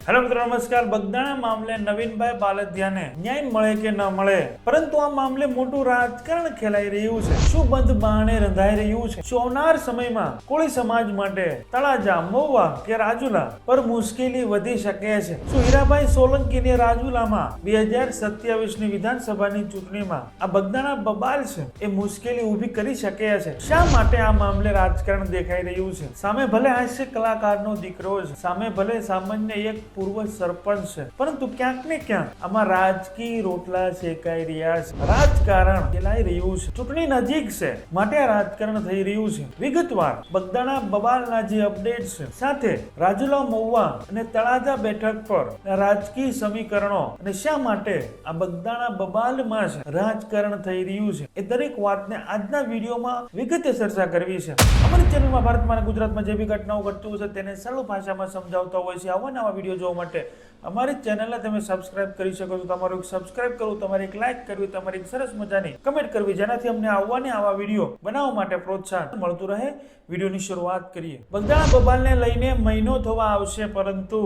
Hello મિત્રો નમસ્કાર। બગદાણા મામલે નવીનભાઈ બાલદિયાને ન્યાય મળે કે ન મળે, પરંતુ આ મામલે મોટું રાજકારણ ખેલાઈ રહ્યું છે। શું બંધ બારણે રંધાઈ રહ્યું છે? શું આવનાર સમયમાં કોળી સમાજ માટે તળાજા, મહુવા કે રાજુલા પર મુશ્કેલી વધી શકે છે? શું હીરાભાઈ સોલંકીની રાજુલામાં 2027ની વિધાનસભાની ચૂંટણીમાં આ બગદાણા બબાલ છે એ મુશ્કેલી ઊભી કરી શકે છે? શા માટે આ મામલે રાજકારણ દેખાઈ રહ્યું છે? સામે ભલે હાસ્ય કલાકારનો દીકરો છે, સામે ભલે સામાન્ય એક પૂર્વ સરપંચ છે, પરંતુ ક્યાંક ને ક્યાંક આમાં રાજકીય રોટલા શેકાઈ રહ્યા છે, રાજકારણ ખેલાઈ રહ્યું છે। ચૂંટણી નજીક છે માટે આ રાજકારણ થઈ રહ્યું છે। વિગતવાર બગદાણા બબાલના જે અપડેટ છે, સાથે રાજુલા, મહુવા અને તળાજા બેઠક પર રાજકીય સમીકરણો અને શા માટે આ બગદાણા બબાલમાં છે રાજકારણ થઈ રહ્યું છે, એ દરેક વાતને આજના વિડીયોમાં વિગતે ચર્ચા કરવી છે। અમારી ચેનલમાં ભારતમાં અને ગુજરાતમાં જે બી ઘટનાઓ ઘટતું છે તેને સરળ ભાષામાં સમજાવતા હોય છે। આવા નવા વિડીયો જોવા માટે અમારી ચેનલને તમે સબસ્ક્રાઇબ કરી શકો છો। તમારું સબસ્ક્રાઇબ કરવું, તમારે એક લાઇક કરવી, તમારી એક સરસ મજાની કમેન્ટ કરવી, જેનાથી અમને આવા વિડીયો બનાવવા માટે પ્રોત્સાહન મળતું રહે। વિડીયોની શરૂઆત કરીએ। બગદાણા બબાલને લઈને મહિનો થવા આવશે, પરંતુ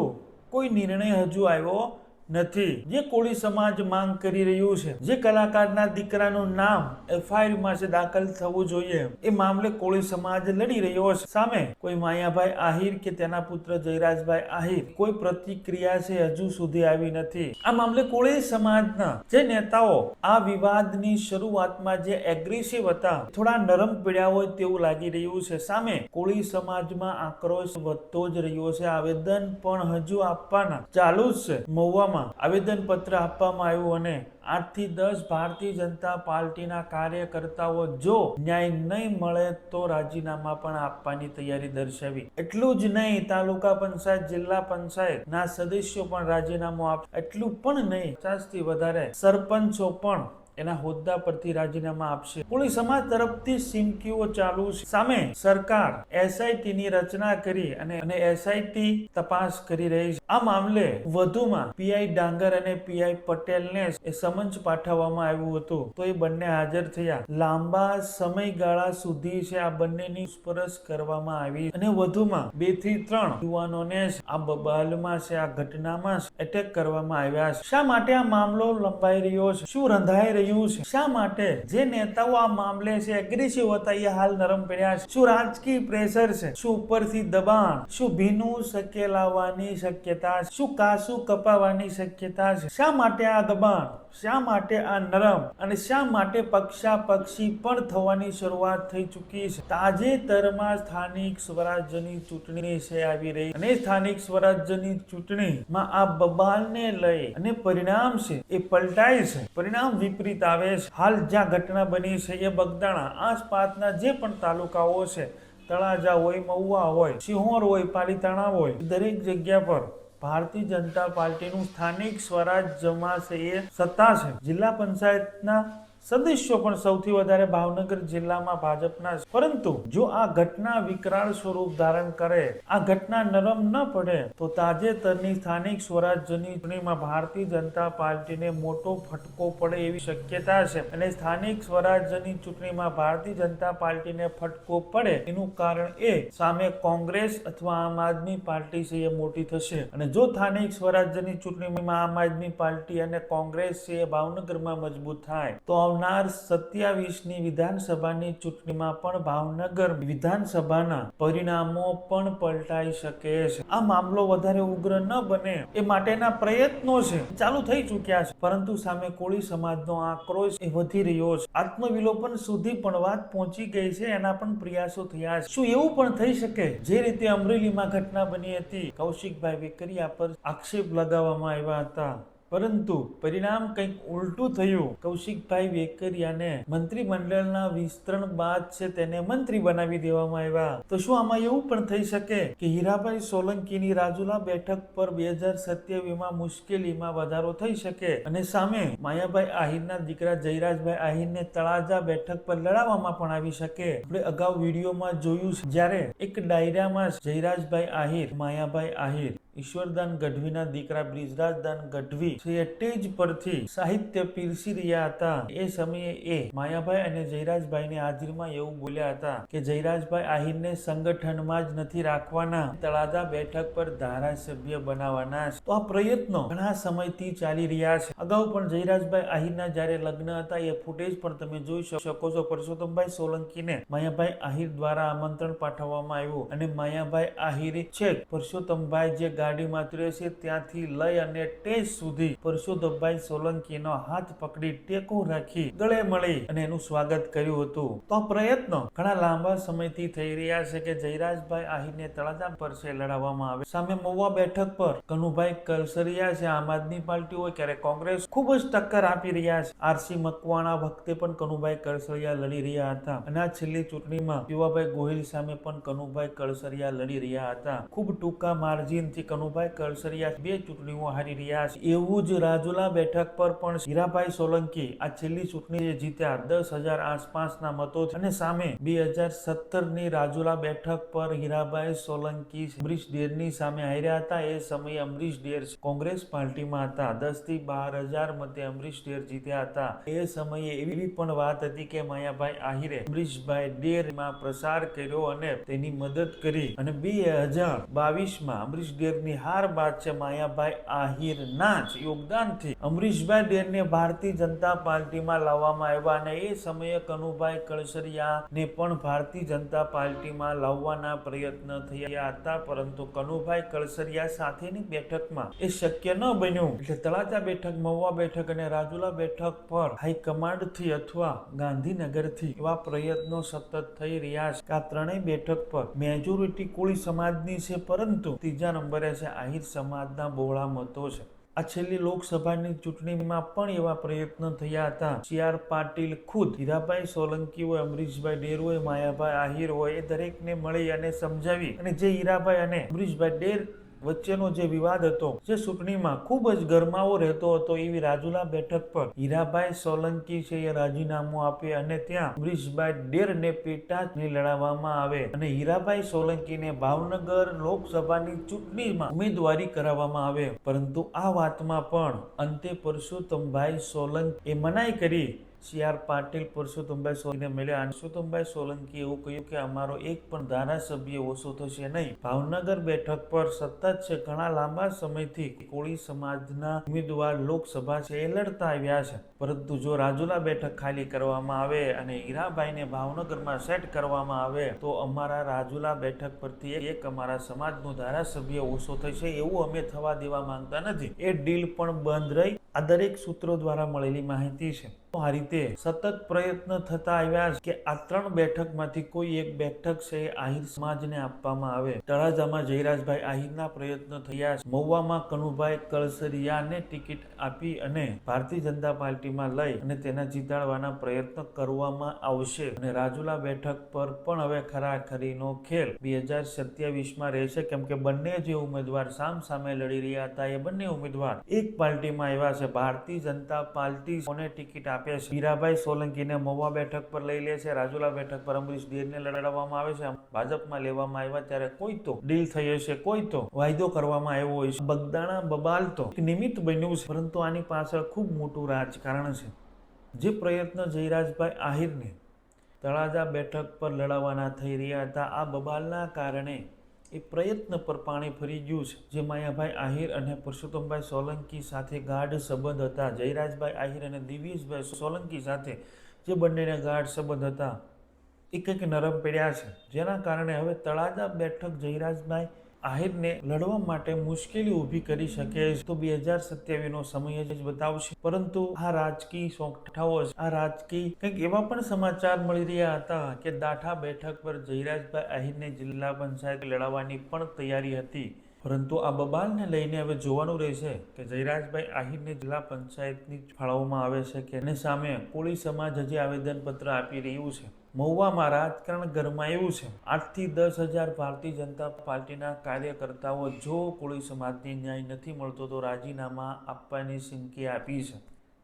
કોઈ નિર્ણય હજુ આવ્યો નથી। જે કોળી સમાજ માંગ કરી રહ્યું છે, જે કલાકારના દીકરાનું નામ FIR માં છે દાખલ થવું જોઈએ, એ મામલે કોળી સમાજ લડી રહ્યો છે। સામે કોઈ માયાભાઈ આહિર કે તેના પુત્ર જયરાજભાઈ આહિર કોઈ પ્રતિક્રિયા છે હજુ સુધી આવી નથી। આ મામલે કોળી સમાજના જે નેતાઓ આ વિવાદની શરૂઆતમાં જે એગ્રેસિવ હતા, થોડા નરમ પડ્યા હોય તેવું લાગી રહ્યું છે। સામે કોળી સમાજમાં આક્રોશ વધતો જ રહ્યો છે। આવેદન પણ હજુ આપવાના ચાલુ જ છે। મહુવામાં આવેદન પત્ર આપવામાં આવ્યું અને 8 થી 10 ભારતીય જનતા પાર્ટીના કાર્યકર્તાઓ જો ન્યાય નહીં મળે તો રાજીનામા પણ આપવાની તૈયારી દર્શાવી। એટલું જ નહીં, તાલુકા પંચાયત, જિલ્લા પંચાયત ના સદસ્યો પણ રાજીનામું આપશે। એટલું પણ નહીં, 50 થી વધારે સરપંચો પણ એના હોદ્દા પરથી રાજીનામા આપશે। કોળી સમાજ તરફથી સિમકીઓ ચાલુ છે। સામે સરકાર SIT ની રચના કરી અને SIT તપાસ કરી રહી છે। આ મામલે વધુમાં PI ડાંગર અને PI પટેલને સમન્સ પાઠવવામાં આવ્યું હતું, તો એ બંને હાજર થયા। લાંબા સમયગાળા સુધી છે આ બંનેની પૂછપરછ કરવામાં આવી અને વધુમાં 2 થી 3 યુવાનોને આ બબાલમાં છે, આ ઘટનામાં એટેક કરવામાં આવ્યા છે। શા માટે આ મામલો લંબાઈ રહ્યો છે? શું રંધાઈ રહ્યું છે? શા માટે જે નેતાઓ આ મામલે છે એગ્રેસિવ હતા એ હાલ નરમ પડ્યા છે? શું રાજકીય પ્રેશર છે? શું ઉપરથી દબાણ? શું ભીનું સકેલાવાની શક્યતા છે? શું કાસું કપાવાની શક્યતા છે? શા માટે આ દબાણ? શા માટે આ નરમ? અને શા માટે પક્ષાપક્ષી પણ થવાની શરૂઆત થઈ ચૂકી છે? તાજેતરમાં સ્થાનિક સ્વરાજ્યની ચૂંટણી છે આવી રહી, અને સ્થાનિક સ્વરાજ્યની ચૂંટણીમાં આ બબાલને લઈ અને પરિણામ છે એ પલટાય છે, પરિણામ વિપરીત આવે છે। હાલ જ્યાં ઘટના બની છે એ બગદાણા આસપાસના જે પણ તાલુકાઓ છે, તળાજા હોય, મહુવા હોય, સિહોર હોય, પાલીતાણા હોય, દરેક જગ્યા પર ભારતીય જનતા પાર્ટીનું સ્થાનિક સ્વરાજ્યમાં છે એ સત્તા છે। જિલ્લા પંચાયતના સદસ્યો પણ સૌથી વધારે ભાવનગર જિલ્લામાં ભાજપના છે। પરંતુ જો આ ઘટના વિકરાળ સ્વરૂપ ધારણ કરે, આ ઘટના નરમ ન પડે, તો તાજેતરની સ્થાનિક સ્વરાજ્યની ચૂંટણીમાં ભારતીય જનતા પાર્ટીને મોટો ફટકો પડે એવી શક્યતા છે। અને સ્થાનિક સ્વરાજ્યની ચૂંટણીમાં ભારતીય જનતા પાર્ટીને ફટકો પડે એનું કારણ એ સામે કોંગ્રેસ અથવા આમ આદમી પાર્ટી છે એ મોટી થશે। અને જો સ્થાનિક સ્વરાજ્યની ચૂંટણીમાં આમ આદમી પાર્ટી અને કોંગ્રેસ છે એ ભાવનગરમાં મજબૂત થાય, તો આવનાર 27ની વિધાનસભાની ચૂંટણીમાં પણ ભાવનગર વિધાનસભાના પરિણામો પણ પલટાઈ શકે છે। આ મામલો વધારે ઉગ્ર ન બને એ માટેના પ્રયત્નો છે ચાલુ થઈ ચૂક્યા છે, પરંતુ સામે કોળી સમાજનો આક્રોશ એ વધી રહ્યો છે। આત્મવિલોપન સુધી પણ વાત પહોંચી ગઈ છે, એના પણ પ્રયાસો થયા છે। શું એવું પણ થઈ શકે જે રીતે અમરેલીમાં ઘટના બની હતી, કૌશિકભાઈ વેકરિયા પર આક્ષેપ લગાવવામાં આવ્યા હતા, પરંતુ પરિણામ કંઈક ઉલટું થયું। કૌશિકભાઈ વેકરિયાને મંત્રીમંડળના વિસ્તરણ બાદ છે તેને મંત્રી બનાવી દેવામાં આવ્યા। તો શું આમાં એવું પણ થઈ શકે કે હીરાભાઈ સોલંકીની રાજુલા બેઠક પર 2027માં મુશ્કેલીમાં વધારો થઈ શકે અને સામે માયાભાઈ આહિરના દીકરા જયરાજભાઈ આહિરને તળાજા બેઠક પર લડાવવામાં પણ આવી શકે? આપણે અગાઉ વિડીયોમાં જોયું છે, જ્યારે એક ડાયરામાં જયરાજભાઈ આહિર, માયાભાઈ આહિર ઈશ્વરદાન ગઢવીના દીકરા બ્રિજરાજદાન ગઢવી સ્ટેજ પરથી સાહિત્ય પીરસી રહ્યા હતા એ સમયે એ માયાભાઈ અને જયરાજભાઈની હાજરીમાં એવું બોલ્યા હતા કે જયરાજભાઈ આહિરને સંગઠનમાં જ નથી રાખવાના, તળાજા બેઠક પર ધારાસભ્ય બનાવવાના. તો આ પ્રયત્નો ઘણા સમયથી ચાલી રહ્યા છે. અગાઉ પણ જયરાજભાઈ આહિરના જ્યારે લગ્ન હતા એ ફૂટેજ પણ તમે જોઈ શકો છો. પરસોત્તમભાઈ સોલંકીને માયાભાઈ આહિર દ્વારા આમંત્રણ પાઠવવામાં આવ્યું અને માયાભાઈ આહિરે છેક પરસોત્તમભાઈ જે ગાડીમાં ઉતરે છે ત્યાંથી લઈ અને ટેજ સુધી પરસોત્તમભાઈ સોલંકીનો હાથ પકડી ટેકો રાખી ગળે મળી અને એનું સ્વાગત કર્યું હતું. તો આ પ્રયત્નો ઘણા લાંબા સમયથી થઈ રહ્યા છે કે જયરાજભાઈ આહિરને તળાજા પર છે લડાવવામાં આવે. સામે મહુવા બેઠક પર કનુભાઈ કલસરિયા છે, આમ આદમી પાર્ટી હોય ક્યારે કોંગ્રેસ ખૂબ જ ટક્કર આપી રહ્યા છે. આરસી મકવાણા વખતે પણ કનુભાઈ કલસરિયા લડી રહ્યા હતા અને આ છેલ્લી ચૂંટણીમાં પીવાભાઈ ગોહિલ સામે પણ કનુભાઈ કલસરિયા લડી રહ્યા હતા. ખૂબ ટૂંકા માર્જિનથી કનુભાઈ કલસરિયા 2 ચૂંટણીઓ હારી રહ્યા છે. એવું જ રાજુલા બેઠક પર પણ હીરાભાઈ સોલંકી આ છેલ્લી ચૂંટણી જીત્યા 10,000 આસપાસના મતો અને સામે 2017ની રાજુલા બેઠક પર હીરાભાઈ સોલંકી અમરીશ ડેરની સામે હાર્યા હતા. એ સમયે અમરીશ ડેર કોંગ્રેસ પાર્ટીમાં હતા. 10 થી 12,000 મતે અમરીશ ડેર જીત્યા હતા. એ સમયે એવી પણ વાત હતી કે માયાભાઈ આહિરે અમરીશભાઈ ડેરમાં પ્રસાર કર્યો અને તેની મદદ કરી અને 2022માં અમરીશ ડેરની હાર બાદ છે માયાભાઈ આહિરના જ યોગદાનથી અમરીશભાઈ ડેરને ભારતીય જનતા પાર્ટીમાં લાવવામાં આવ્યા અને એ સમયે કનુભાઈ કલસરિયાને પણ ભારતીય જનતા પાર્ટીમાં લાવવાના પ્રયત્ન થયા હતા, પરંતુ કનુભાઈ કલસરિયા સાથેની બેઠકમાં એ શક્ય ન બન્યું. એટલે તળાજા બેઠક, મહુવા બેઠક અને રાજુલા બેઠક પર હાઈકમાન્ડથી અથવા ગાંધીનગરથી એવા પ્રયત્નો સતત થઈ રહ્યા છે કે આ ત્રણેય બેઠક પર મેજોરિટી કોળી સમાજની છે, પરંતુ ત્રીજા નંબરે છે આહિર સમાજના બહોળા મતો છે. આ છેલ્લી લોકસભાની ચૂંટણીમાં પણ એવા પ્રયત્નો થયા હતા. CR પાટીલ ખુદ હીરાભાઈ સોલંકી હોય, અમરીશભાઈ ડેર હોય, માયાભાઈ આહિર હોય, એ દરેકને મળી અને સમજાવી અને જે હીરાભાઈ અને અમરીશભાઈ ડેર વચ્ચેનો જે વિવાદ હતો, જે ચૂંટણીમાં ખૂબ જ ગરમાવો રહેતો હતો, એવી રાજુલા બેઠક પર હીરાભાઈ સોલંકી છે એ રાજીનામું આપે અને ત્યાં અમરીશભાઈ ડેરને પેટા ચૂંટણી લડાવવામાં આવે અને હીરાભાઈ સોલંકીને ભાવનગર લોકસભાની ચૂંટણીમાં ઉમેદવારી કરાવવામાં આવે. પરંતુ આ વાતમાં પણ અંતે પરસોત્તમભાઈ સોલંકી મનાઈ કરી. CR પાટીલ પરસોત્તમભાઈ સોલંકીને મળ્યા અને પરસોત્તમભાઈ સોલંકી એવું કહ્યું કે અમારો એક પણ ધારાસભ્ય ઓછો થશે નહીં. ભાવનગર બેઠક પર સતત છે ઘણા લાંબા સમયથી કોળી સમાજના ઉમેદવાર લોકસભા છે એ લડતા આવ્યા છે, પરંતુ જો રાજુલા બેઠક ખાલી કરવામાં આવે અને હીરાભાઈને ભાવનગરમાં સેટ કરવામાં આવે તો અમારા રાજુલા બેઠક પરથી એક અમારા સમાજનો ધારાસભ્ય ઓછો થશે એવું અમે થવા દેવા માંગતા નથી. એ ડીલ પણ બંધ રહી. આ દરેક સૂત્રો દ્વારા મળેલી માહિતી છે. આ રીતે સતત પ્રયત્ન થતા આવ્યા છે કે આ 3 બેઠકમાંથી કોઈ એક બેઠક છે આહિર સમાજને આપવામાં આવે. તળાજામાં જયરાજભાઈ આહિરના પ્રયત્ન થયા છે. મહુવામાં કનુભાઈ કલસરિયાને ટિકિટ આપી અને ભારતીય જનતા પાર્ટીમાં લઈ અને તેને જીતાડવાના પ્રયત્ન કરવામાં આવશે અને રાજુલા બેઠક પર પણ હવે ખરાખરીનો ખેલ 2027માં રહેશે, કેમ કે બંને જે ઉમેદવાર સામે લડી રહ્યા હતા એ બંને ઉમેદવાર એક પાર્ટીમાં આવ્યા છે. ભારતીય જનતા પાર્ટી કોને ટિકિટ આપે છે? હીરાભાઈ સોલંકીને મહુવા બેઠક પર લઈ લે છે. રાજુલા બેઠક પર અમરીશ ડેરને લડાવવામાં આવે છે. ભાજપમાં લેવામાં આવ્યા ત્યારે કોઈ તો ડીલ થઈ હશે, કોઈ તો વાયદો કરવામાં આવ્યો હોય છે. બગદાણા બબાલ તો નિમિત્ત બન્યું છે, પરંતુ આની પાછળ ખૂબ મોટું રાજકારણ છે. જે પ્રયત્ન જયરાજભાઈ આહિરને તળાજા બેઠક પર લડાવવાના થઈ રહ્યા હતા, આ બબાલના કારણે એ પ્રયત્ન પર પાણી ફરી ગયું છે. જે માયાભાઈ આહિર અને પરસોત્તમભાઈ સોલંકી સાથે ગાઢ સંબંધ હતા, જયરાજભાઈ આહિર અને દિવ્યેશભાઈ સોલંકી સાથે જે બંનેને ગાઢ સંબંધ હતા, એ કંઈક નરમ પડ્યા છે, જેના કારણે હવે તળાજા બેઠક જયરાજભાઈ આહિરને લડવા માટે મુશ્કેલી ઊભી કરી શકે છે. તો 2027નો સમય જ બતાવશે. પરંતુ આ રાજકીય સોગઠાઓ, આ રાજકીય કંઈક એવા પણ સમાચાર મળી રહ્યા હતા કે દાઠા બેઠક પર જયરાજભાઈ આહિરને જિલ્લા પંચાયત લડાવવાની પણ તૈયારી હતી. પરંતુ આ બબાલને લઈને હવે જોવાનું રહેશે કે જયરાજભાઈ આહિરને જિલ્લા પંચાયતની ફાળવવામાં આવે છે કે અને સામે કોળી સમાજ હજી આવેદનપત્ર આપી રહ્યું છે. મહુવામાં રાજકારણ ગરમાયું છે. 8 થી 10,000 ભારતીય જનતા પાર્ટીના કાર્યકર્તાઓ જો કોળી સમાજને ન્યાય નથી મળતો તો રાજીનામા આપવાની ચીમકી આપી છે.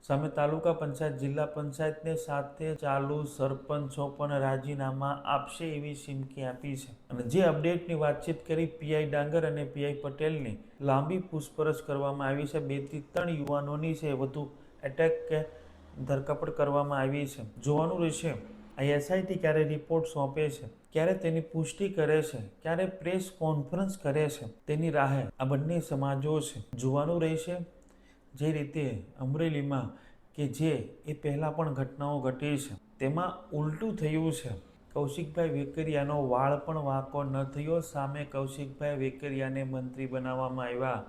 સામે તાલુકા પંચાયત જિલ્લા પંચાયતને સાથે ચાલુ સરપંચો પણ રાજીનામા આપશે એવી ચીમકી આપી છે. અને જે અપડેટની વાતચીત કરી પીઆઈ ડાંગર અને પીઆઈ પટેલની લાંબી પૂછપરછ કરવામાં આવી છે. 2 થી 3 યુવાનોની છે વધુ એટેક કે ધરપકડ કરવામાં આવી છે. જોવાનું રહેશે આ એસઆઈટી ક્યારે રિપોર્ટ સોંપે છે, ક્યારે તેની પુષ્ટિ કરે છે, ક્યારે પ્રેસ કોન્ફરન્સ કરે છે, તેની રાહે આ બંને સમાજો છે. જોવાનું રહેશે. જે રીતે અમરેલીમાં કે જે એ પહેલાં પણ ઘટનાઓ ઘટી છે તેમાં ઉલટું થયું છે. કૌશિકભાઈ વેકરિયાનો વાળ પણ વાંકો ન થયો. સામે કૌશિકભાઈ વેકરિયાને મંત્રી બનાવવામાં આવ્યા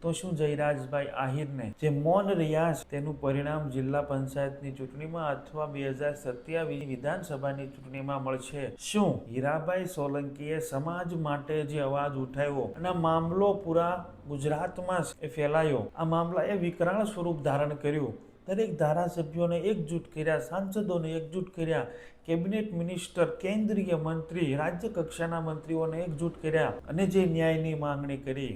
તો શું જયરાજભાઈ આહિરને જે મૌન રહ્યા છે તેનું પરિણામ જિલ્લા પંચાયતની ચૂંટણીમાં અથવા 2027 વિધાનસભાની ચૂંટણીમાં મળશે? શું હીરાભાઈ સોલંકીએ સમાજ માટે જે અવાજ ઉઠાવ્યો અને મામલો પૂરા ગુજરાતમાં ફેલાયો, આ મામલાએ વિકરાળ સ્વરૂપ ધારણ કર્યું. દરેક ધારાસભ્યોને એકજૂટ કર્યા, સાંસદોને એકજૂટ કર્યા, કેબિનેટ મિનિસ્ટર, કેન્દ્રીય મંત્રી, રાજ્ય કક્ષાના મંત્રીઓને એકજૂટ કર્યા અને જે ન્યાયની માંગણી કરી.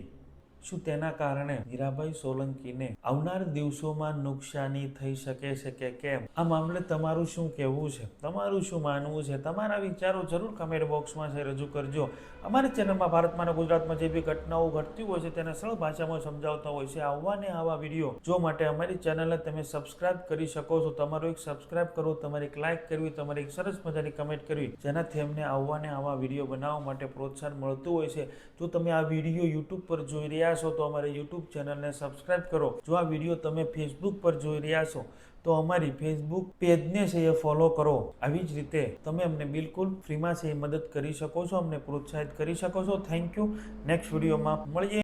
શું તેના કારણે હીરાભાઈ સોલંકીને આવનાર દિવસોમાં નુકસાની થઈ શકે છે કે કેમ? આ મામલે તમારું શું કહેવું છે? તમારું શું માનવું છે? તમારા વિચારો જરૂર કમેન્ટ બોક્સમાં રજૂ કરજો. અમારી ચેનલમાં ભારતમાં અને ગુજરાતમાં જે બી ઘટનાઓ ઘટતી હોય છે તેને સરળ ભાષામાં સમજાવતા હોય છે. આવા વિડીયો જોવા માટે અમારી ચેનલને તમે સબસ્ક્રાઇબ કરી શકો છો. તમારો એક સબસ્ક્રાઇબ કરવું, તમારે એક લાઇક કરવી, તમારે એક સરસ મજાની કમેન્ટ કરવી, જેનાથી અમને આવા વિડીયો બનાવવા માટે પ્રોત્સાહન મળતું હોય છે. જો તમે આ વિડીયો યુટ્યુબ પર જોઈ રહ્યા છો તો અમારી યુટ્યુબ ચેનલને સબસ્ક્રાઇબ કરો. જો આ વિડીયો તમે ફેસબુક પર જોઈ રહ્યા છો તો અમારી ફેસબુક પેજને છે એ ફોલો કરો. આવી જ રીતે તમે અમને બિલકુલ ફ્રીમાં છે એ મદદ કરી શકો છો, અમને પ્રોત્સાહિત કરી શકો છો. Thank you. નેક્સ્ટ વિડીયોમાં મળીએ.